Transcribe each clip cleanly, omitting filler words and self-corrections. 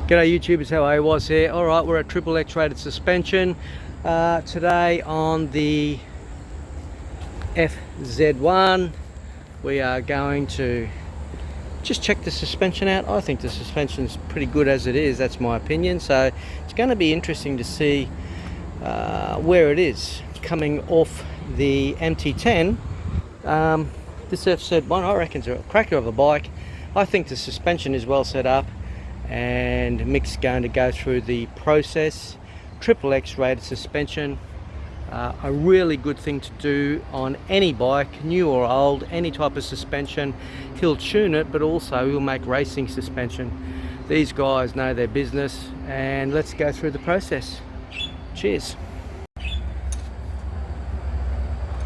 G'day YouTubers, how are you? Was here. Alright, we're at XXXrated Suspension today on the FZ1. We are going to just check the suspension out. I think the suspension's pretty good as it is, that's my opinion. So it's going to be interesting to see where it is coming off the MT10. This FZ1, I reckon, is a cracker of a bike. I think the suspension is well set up, and Mick's going to go through the process. XXX rated suspension, a really good thing to do on any bike, new or old, any type of suspension. He'll tune it, but also he'll make racing suspension. These guys know their business, and let's go through the process. Cheers.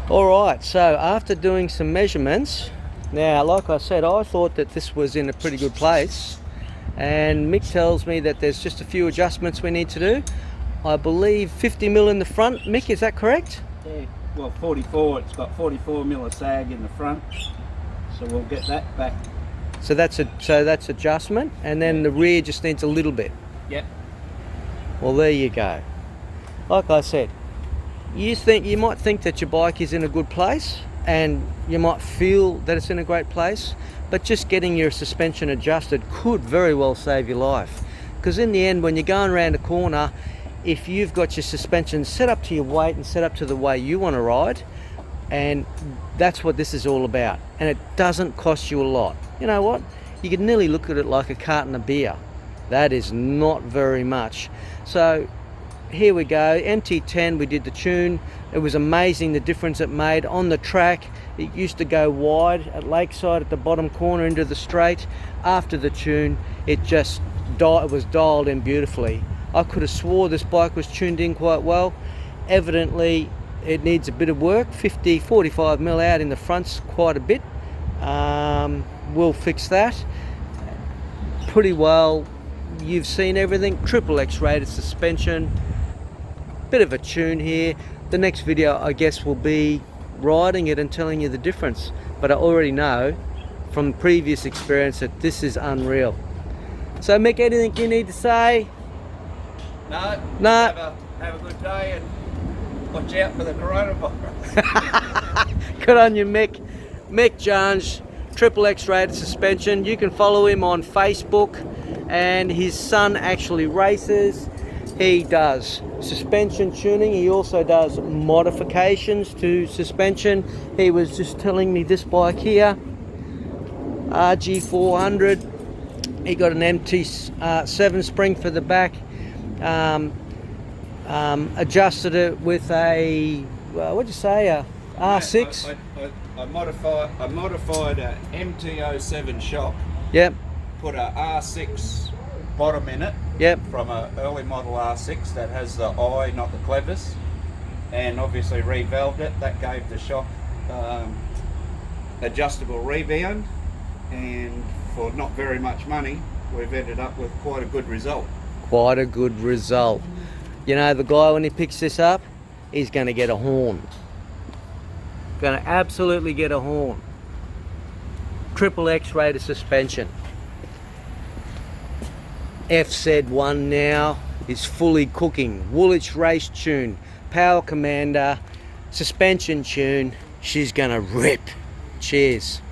Alright, so after doing some measurements, now like I said, I thought that this was in a pretty good place, and Mick tells me that there's just a few adjustments we need to do. I believe 50mm in the front. Mick, is that correct? Yeah, well 44, it's got 44mm of sag in the front, so we'll get that back. So that's adjustment, and then the rear just needs a little bit. Yep. Well, there you go. Like I said, you might think that your bike is in a good place, and you might feel that it's in a great place, but just getting your suspension adjusted could very well save your life. Because in the end, when you're going around a corner, if you've got your suspension set up to your weight and set up to the way you want to ride, and that's what this is all about, and it doesn't cost you a lot. You know what? You could nearly look at it like a carton of beer. That is not very much. So here we go, MT10, we did the tune. It was amazing the difference it made on the track. It used to go wide at Lakeside at the bottom corner into the straight. After the tune, it was dialed in beautifully. I could have swore this bike was tuned in quite well. Evidently it needs a bit of work. 45mm out in the front's quite a bit. We'll fix that pretty well. You've seen everything. XXX rated suspension, bit of a tune here. The next video, I guess, will be riding it and telling you the difference, but I already know from previous experience that this is unreal. So Mick, anything you need to say? No. Have a good day and watch out for the coronavirus. Good on you, Mick. Mick Jones, XXX rated suspension. You can follow him on Facebook, and his son actually races. He does suspension tuning. He also does modifications to suspension. He was just telling me this bike here, RG400. He got an MT7 spring for the back. Adjusted it with a, what'd you say, a R6? I modified a MT07 shock. Yep. Put a R6 bottom in it. Yep. From an early model R6 that has the eye, not the clevis, and obviously revalved it. That gave the shock adjustable rebound, and for not very much money, we've ended up with quite a good result. Quite a good result. You know, the guy, when he picks this up, he's going to get a horn. Going to absolutely get a horn. XXX rated suspension. FZ1 now is fully cooking. Woolwich race tune, power commander, suspension tune. She's going to rip. Cheers.